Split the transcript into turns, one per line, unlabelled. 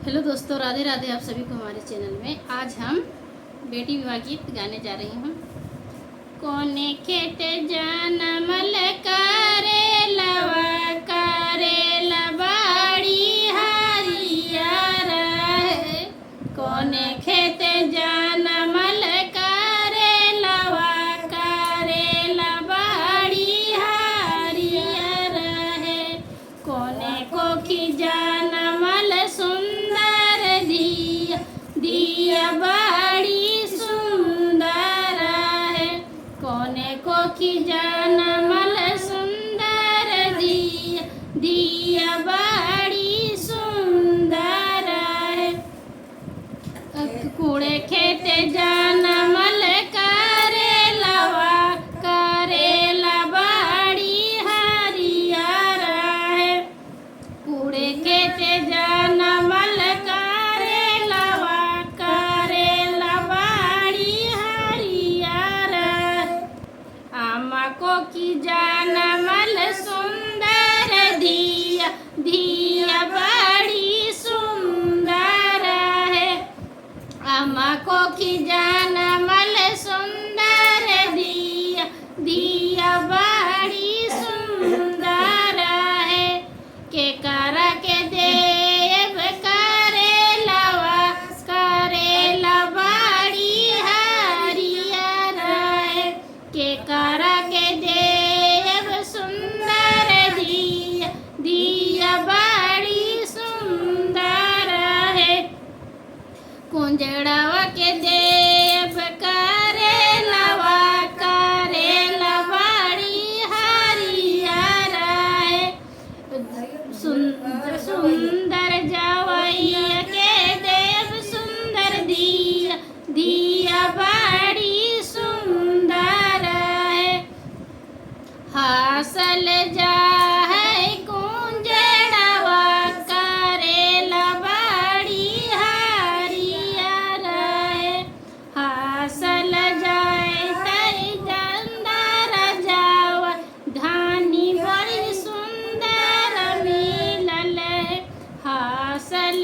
Hello दोस्तों, राधे राधे आप सभी को हमारे चैनल में। आज हम बेटी विवाह गीत गाने जा रही हूँ। कोने खेत जानमल करे लवा करे लबाड़ी हरियर है। कोने खेत जानमल करे लवा करे लबाड़ी हरियर है। कोने कोखी जानमल सुंदर दिया दिया बड़ी सुंदर है। कोने कोखी जानमल सुंदर दिया दिया बड़ी सुंदर है। कूड़े खेते जानमल करे लबाड़ी हरियर है। कूड़े खेते जानमल करे लबाड़ी हरियर है। आमा को की जानमल सुंदर दिया दिया बड़ी सुंदर है। आमा को की जानमल सुंदर दिया दिया बड़ी सुंदर है। के करा के देव करे लबाड़ी हरियर है। के करा के देव सुंदर दिया दिया बड़ी सुंदर है। कुंजड़वा के देव करे लबाड़ी हरियर है। सुंदर जवैया के देव सुंदर दिया दिया बड़ी सुंदर है। हासल जा है कुंजड़वा करे लबाड़ी हरियर है। हासल जाए तई जंदर जावा धानी बड़ी सुंदर मिलल है। हासल